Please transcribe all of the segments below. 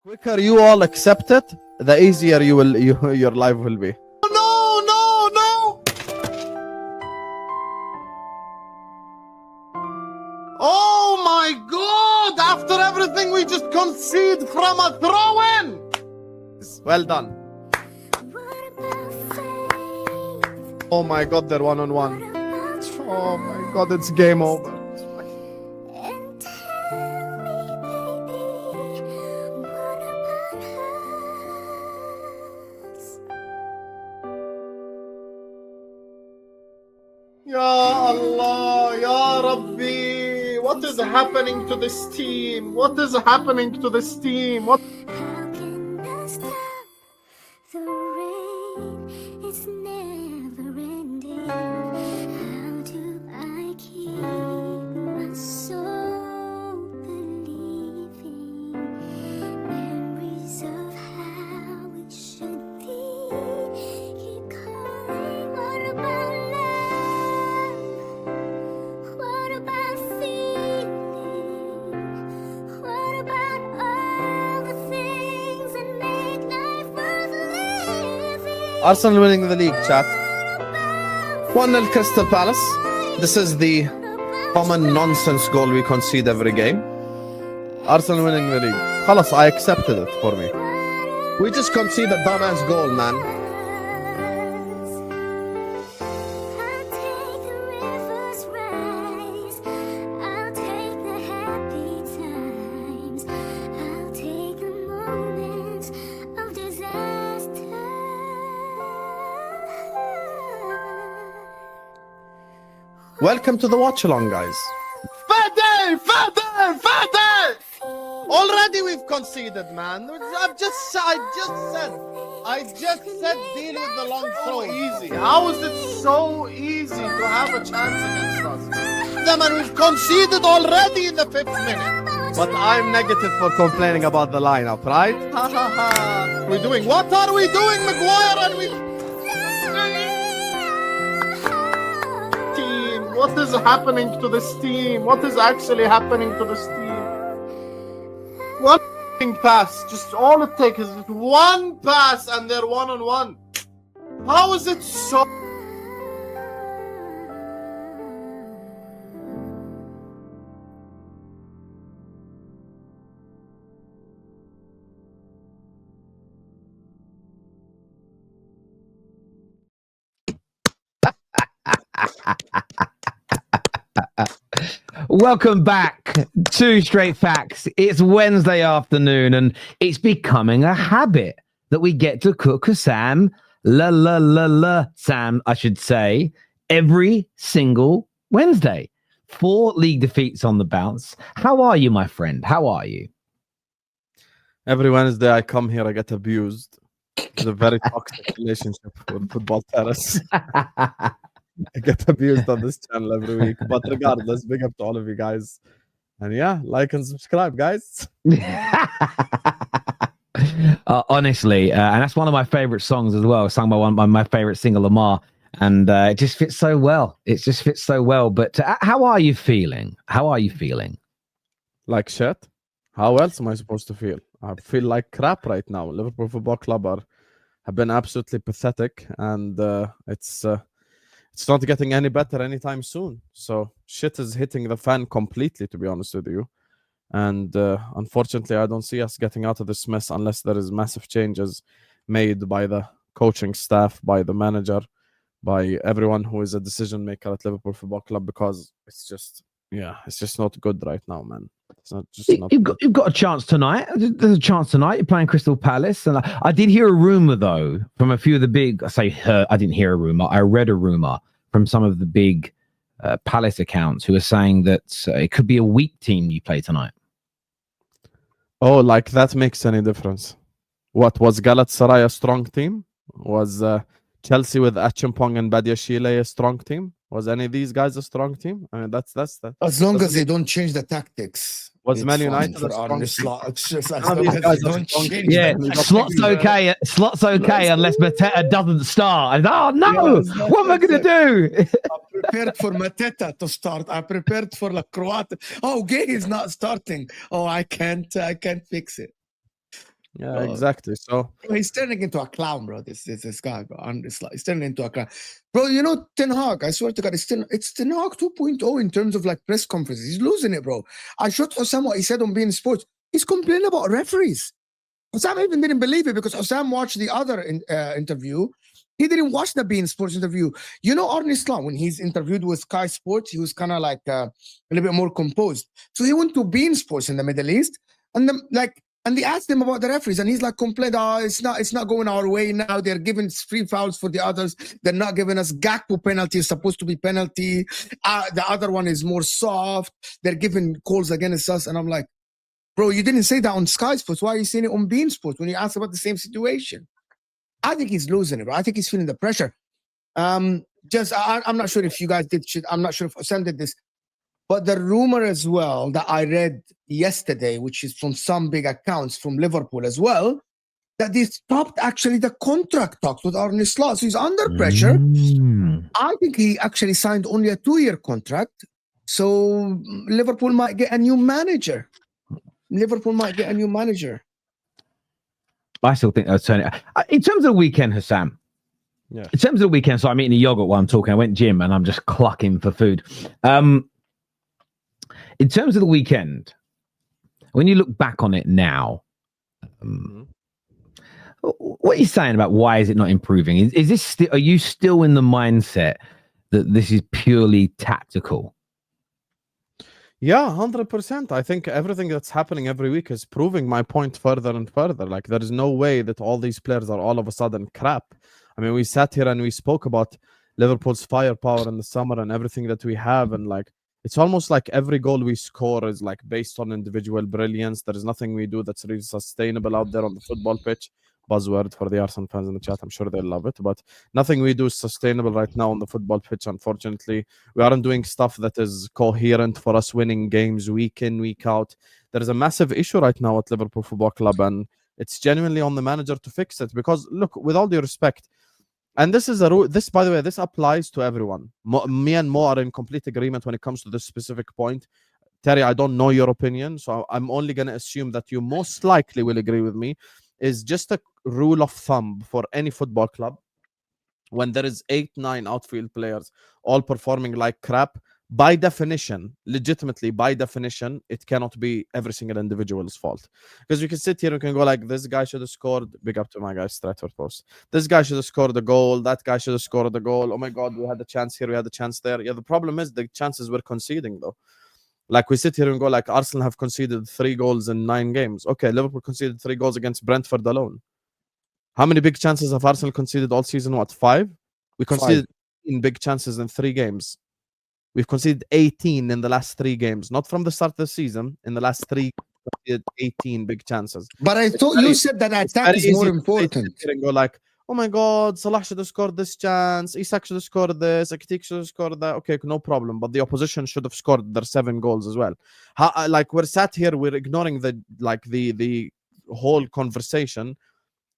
Quicker you all accept it, the easier your life will be. No, no, no! Oh my God! After everything we just concede from a throw-in! Well done. Oh my God, they're one-on-one. Oh my God, it's game over. Ya Allah, Ya Rabbi, what is happening to this team? What is happening to this team? What? How can I stop the rain? It's never ending. How do I keep my soul believing? Memories of how it should be keep calling. What about love? What about feeling? What about all the things that make life worth living? Arsenal winning the league, chat. 1-0 Crystal Palace. This is the common nonsense goal we concede every game. Arsenal winning the league. خلاص, I accepted it for me. We just concede a dumbass goal, man. I'll take the river's rise. I'll take the happy times. I'll take the moments of disaster. Welcome to the watch along, guys. Fede! Fede! Fede! Already we've conceded, man. I just said deal with the long throw easy. How is it so easy to have a chance against us? Then we've conceded already in the 5th minute. But I'm negative for complaining about the lineup, right? Ha ha ha. We're doing, what are we doing, Maguire? And we team. What is happening to this team? What is actually happening to this team? One pass, just all it takes is one pass and they're one-on-one. How is it so? Welcome back to Straight Facts. It's Wednesday afternoon and it's becoming a habit that we get to cook Husam, Sam, I should say, every single Wednesday. 4 league defeats on the bounce. How are you, my friend? How are you? Every Wednesday I come here, I get abused. It's a very toxic relationship with Football Terrace. I get abused on this channel every week. But regardless, big up to all of you guys. And yeah, like and subscribe, guys. Honestly, and that's one of my favorite songs as well, sung by my favorite singer, Lamar. And it just fits so well. It just fits so well. But how are you feeling? How are you feeling? Like shit. How else am I supposed to feel? I feel like crap right now. Liverpool Football Club have been absolutely pathetic. And it's not getting any better anytime soon. So shit is hitting the fan completely, to be honest with you. And unfortunately, I don't see us getting out of this mess unless there is massive changes made by the coaching staff, by the manager, by everyone who is a decision maker at Liverpool Football Club, because it's just not good right now, man. It's not just not You've got a chance tonight. There's a chance tonight. You're playing Crystal Palace, and I did hear a rumor though from a few of the big. I didn't hear a rumor. I read a rumor from some of the big Palace accounts who are saying that it could be a weak team you play tonight. Oh, like that makes any difference? What was Galatasaray a strong team? Was Chelsea with Achimpong and Badiashile a strong team? Was any of these guys a strong team? I mean, that's that. As long as they don't change the tactics. Was it's Man fine United for a strong Arne team? Slot. It's just as None of long these as guys they are don't strong change teams. Yeah, the slot's okay. Slot's okay unless Mateta doesn't start. And, oh no, Yes, what am I going to do? I'm prepared for Mateta to start. I'm prepared for La Croata. Oh, Gay is not starting. Oh, I can't fix it. Yeah, Bro. exactly. So Bro, he's turning into a clown, bro. This guy, bro. He's turning into a clown, bro. You know, Ten Hag. I swear to God, it's Ten Hag 2.0 in terms of like press conferences. He's losing it, bro. I showed Husam what he said on being Sports. He's complaining about referees. Husam even didn't believe it because Husam watched the other interview. He didn't watch the being Sports interview. You know, Arne Slot, when he's interviewed with Sky Sports, he was kind of like a little bit more composed. So he went to being Sports in the Middle East, and then and they asked him about the referees, and he's like complained, it's not going our way now. They're giving free fouls for the others. They're not giving us Gakpo penalty. Is supposed to be penalty. The other one is more soft. They're giving calls against us. And I'm like, bro, you didn't say that on Sky Sports. Why are you saying it on Bein Sports when you asked about the same situation? I think he's losing it, bro. I think he's feeling the pressure. I'm not sure if you guys did shit. I'm not sure if Osam did this. But the rumor as well that I read yesterday, which is from some big accounts from Liverpool as well, that they stopped actually the contract talks with Arne Slot. So he's under pressure. I think he actually signed only a 2-year contract. So Liverpool might get a new manager. I still think that's turning. In terms of the weekend, Husam. Yeah. In terms of the weekend, so I'm eating a yogurt while I'm talking. I went gym and I'm just clucking for food. In terms of the weekend, when you look back on it now, what are you saying about why is it not improving? Is this still? Are you still in the mindset that this is purely tactical? yeah, 100%. I think everything that's happening every week is proving my point further and further. Like, there is no way that all these players are all of a sudden crap. I mean, we sat here and we spoke about Liverpool's firepower in the summer and everything that we have, and like, it's almost like every goal we score is like based on individual brilliance. There is nothing we do that's really sustainable out there on the football pitch. Buzzword for the Arsenal fans in the chat. I'm sure they'll love it. But nothing we do is sustainable right now on the football pitch, unfortunately. We aren't doing stuff that is coherent for us winning games week in, week out. There is a massive issue right now at Liverpool Football Club, and it's genuinely on the manager to fix it. Because, look, with all due respect, and this is a rule. This, by the way, this applies to everyone. Me and Mo are in complete agreement when it comes to this specific point. Terry, I don't know your opinion, so I'm only going to assume that you most likely will agree with me. Is just a rule of thumb for any football club. When there is 8-9 outfield players all performing like crap, by definition, legitimately by definition, it cannot be every single individual's fault. Because we can sit here and can go like, this guy should have scored. Big up to my guy Stratford Post. This guy should have scored a goal. That guy should have scored a goal. Oh my God, we had a chance here. We had a chance there. Yeah, the problem is the chances we're conceding though. Like, we sit here and go like, Arsenal have conceded 3 goals in 9 games. Okay, Liverpool conceded 3 goals against Brentford alone. How many big chances have Arsenal conceded all season? What, 5? We conceded 18 big chances in 3 games. We've conceded 18 in the last 3 games. Not from the start of the season. In the last 3, 18 big chances. But I thought you said that attack is more important. And go like, oh my God, Salah should have scored this chance. Isak should have scored this. Ekitike should have scored that. Okay, no problem. But the opposition should have scored their 7 goals as well. Like, we're sat here, we're ignoring the whole conversation.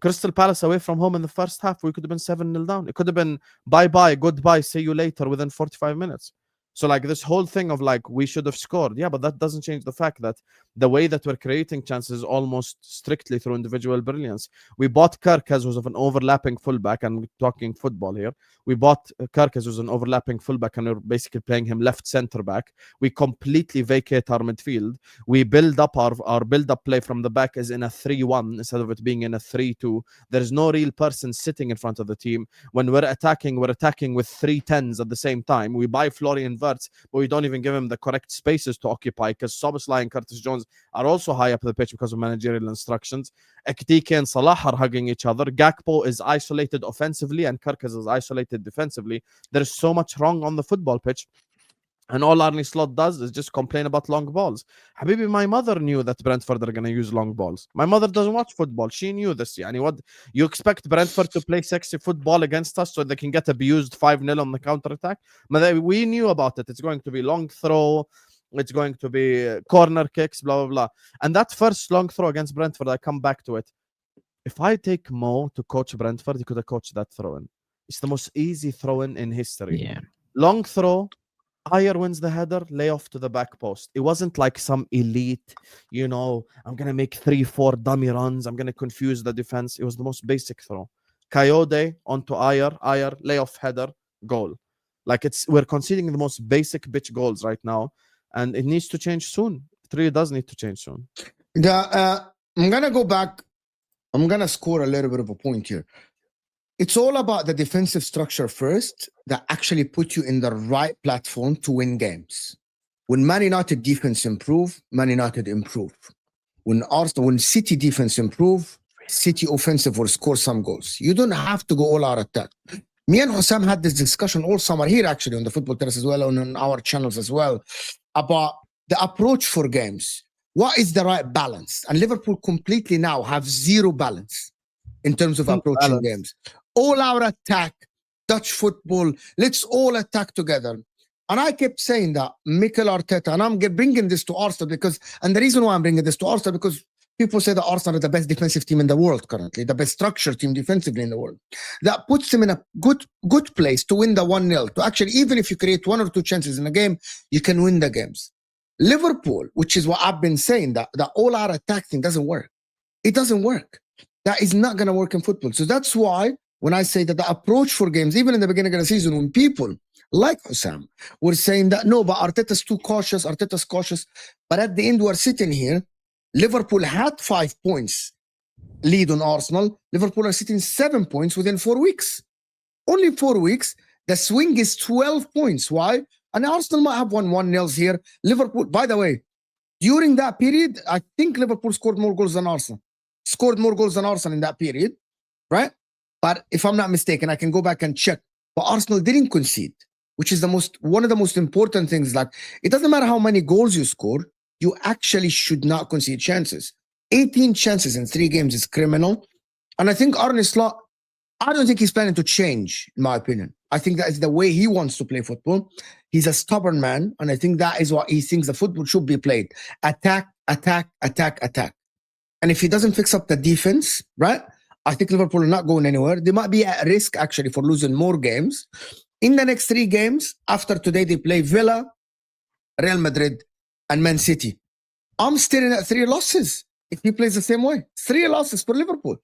Crystal Palace away from home in the first half, we could have been 7-0 down. It could have been bye-bye, goodbye, see you later within 45 minutes. So like, this whole thing of like, we should have scored. Yeah, but that doesn't change the fact that the way that we're creating chances is almost strictly through individual brilliance. We bought Kerkez, who's of an overlapping fullback, and we're talking football here. We bought Kerkez, who's an overlapping fullback, and we're basically playing him left center back. We completely vacate our midfield. We build up our build-up play from the back is in a 3-1 instead of it being in a 3-2. There's no real person sitting in front of the team. When we're attacking with 3 10s at the same time. We buy Florian Wirtz, but we don't even give him the correct spaces to occupy, because Szoboszlai and Curtis Jones are also high up the pitch because of managerial instructions. Ekitike and Salah are hugging each other. Gakpo is isolated offensively and Kerkez is isolated defensively. There's so much wrong on the football pitch. And all Arne Slot does is just complain about long balls. Habibi, my mother knew that Brentford are going to use long balls. My mother doesn't watch football. She knew this. Yani, what you expect Brentford to play sexy football against us so they can get abused 5-0 on the counter-attack? But we knew about it. It's going to be long throw. It's going to be corner kicks, blah, blah, blah. And that first long throw against Brentford, I come back to it. If I take Mo to coach Brentford, he could have coached that throw-in. It's the most easy throw-in in history. Yeah. Long throw, Ayer wins the header, lay off to the back post. It wasn't like some elite, I'm going to make 3-4 dummy runs. I'm going to confuse the defense. It was the most basic throw. Coyote onto Ayer, lay off header, goal. Like we're conceding the most basic bitch goals right now, and it needs to change soon. It really does need to change soon. I'm gonna go back. I'm gonna score a little bit of a point here. It's all about the defensive structure first that actually put you in the right platform to win games. When Man United defense improve, Man United improve. When City defense improve, City offensive will score some goals. You don't have to go all out attack. Me and Husam had this discussion all summer here, actually, on the Football Terrace as well, and on our channels as well, about the approach for games. What is the right balance? And Liverpool completely now have zero balance in terms of approaching games. All out attack, Dutch football, let's all attack together. And I kept saying that, Mikel Arteta, and I'm bringing this to Arsenal and the reason why I'm bringing this to Arsenal, because people say that Arsenal is the best defensive team in the world currently, the best structured team defensively in the world. That puts them in a good place to win the 1-0. To actually, even if you create 1 or 2 chances in a game, you can win the games. Liverpool, which is what I've been saying, that the all-out attack thing doesn't work. It doesn't work. That is not going to work in football. So that's why when I say that the approach for games, even in the beginning of the season, when people like Husam were saying that, no, but Arteta's too cautious, Arteta's cautious. But at the end, we're sitting here. Liverpool had 5 points lead on Arsenal. Liverpool are sitting 7 points within 4 weeks. Only 4 weeks. The swing is 12 points. Why? And Arsenal might have won 1-0 here. Liverpool, by the way, during that period, I think Liverpool scored more goals than Arsenal. Scored more goals than Arsenal in that period, right? But if I'm not mistaken, I can go back and check. But Arsenal didn't concede, which is one of the most important things. Like, it doesn't matter how many goals you score, you actually should not concede chances. 18 chances in 3 games is criminal. And I think Arne Slot, I don't think he's planning to change, in my opinion. I think that is the way he wants to play football. He's a stubborn man, and I think that is what he thinks the football should be played. Attack, attack, attack, attack. And if he doesn't fix up the defense, right, I think Liverpool are not going anywhere. They might be at risk, actually, for losing more games. In the next 3 games, after today, they play Villa, Real Madrid, and Man City. I'm staring at 3 losses if he plays the same way. 3 losses for Liverpool.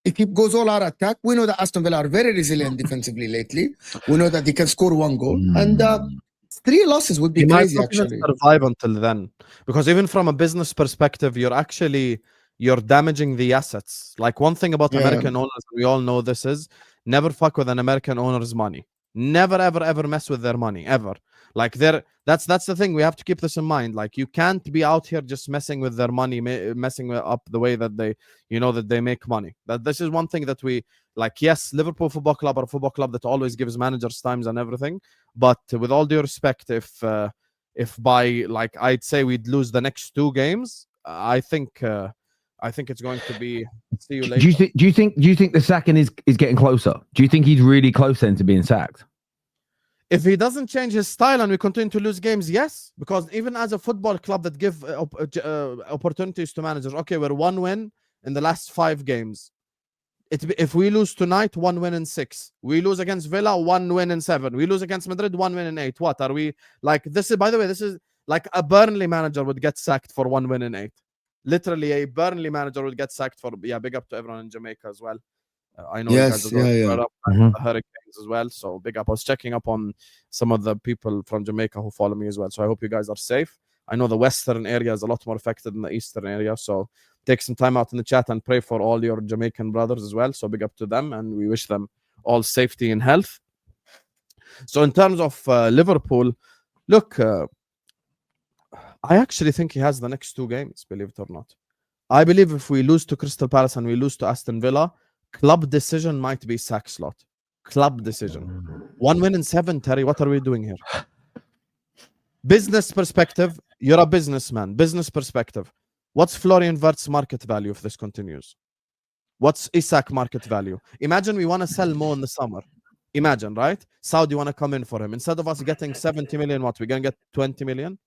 If he goes all out attack, we know that Aston Villa are very resilient defensively lately. We know that they can score 1 goal. And 3 losses would be crazy, actually. Survive until then. Because even from a business perspective, you're damaging the assets. Like, one thing about American owners, we all know this is, never fuck with an American owner's money. Never, ever, ever mess with their money, ever. Like, that's the thing. We have to keep this in mind. Like, you can't be out here just messing with their money, messing up the way that they make money. That this is one thing that we like. Yes, Liverpool Football Club are a football club that always gives managers times and everything. But with all due respect, if by, like, I'd say we'd lose the next 2 games, I think it's going to be see you later. Do you think the sacking is getting closer? Do you think he's really close then to being sacked? If he doesn't change his style and we continue to lose games, yes. Because even as a football club that give opportunities to managers, okay, we're 1 win in the last 5 games. If we lose tonight, 1 win in 6. We lose against Villa, 1 win in 7. We lose against Madrid, 1 win in 8. What are we like? This is, by the way, this is like a Burnley manager would get sacked for 1 win in 8. Literally, a Burnley manager would get sacked for. Yeah, big up to everyone in Jamaica as well. I know Yes, you guys yeah. brought up the Hurricanes as well. So big up. I was checking up on some of the people from Jamaica who follow me as well. So I hope you guys are safe. I know the western area is a lot more affected than the eastern area. So take some time out in the chat and pray for all your Jamaican brothers as well. So big up to them, and we wish them all safety and health. So in terms of Liverpool, look, I actually think he has the next 2 games, believe it or not. I believe if we lose to Crystal Palace and we lose to Aston Villa, club decision might be sack slot. Club decision. 1 win in 7, Terry. What are we doing here? Business perspective. You're a businessman. Business perspective. What's Florian Wirtz's market value if this continues? What's Isak market value? Imagine we want to sell Mo in the summer. Imagine, right? Saudi want to come in for him. Instead of us getting 70 million, what? We're going to get 20 million?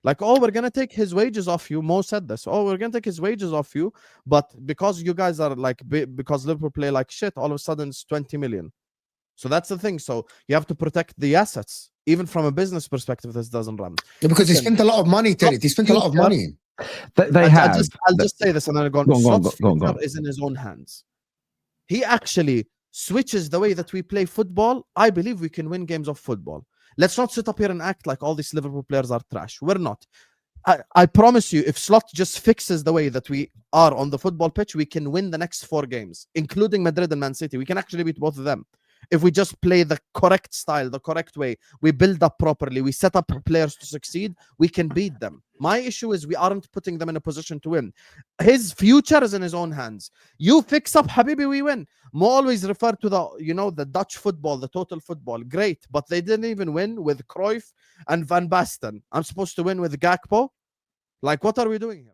Like, oh, we're going to take his wages off you. Mo said this. Oh, we're going to take his wages off you. But because you guys are like, because Liverpool play like shit, all of a sudden it's 20 million. So that's the thing. So you have to protect the assets. Even from a business perspective, this doesn't run. Yeah, because they Listen, spent a lot of money, Terry. They spent a lot of future- money. They have. I'll just say this and then go on. Go on, go on, Slot's go on, go on. future is in his own hands. He actually switches the way that we play football. I believe we can win games of football. Let's not sit up here and act like all these Liverpool players are trash. We're not. I promise you, if Slot just fixes the way that we are on the football pitch, we can win the next 4 games, including Madrid and Man City. We can actually beat both of them. If we just play the correct style, the correct way, we build up properly, we set up players to succeed, we can beat them. My issue is we aren't putting them in a position to win. His future is in his own hands. You fix up Habibi, we win. Mo always refer to the Dutch football, the total football. Great, but they didn't even win with Cruyff and Van Basten. I'm supposed to win with Gakpo? Like, what are we doing here?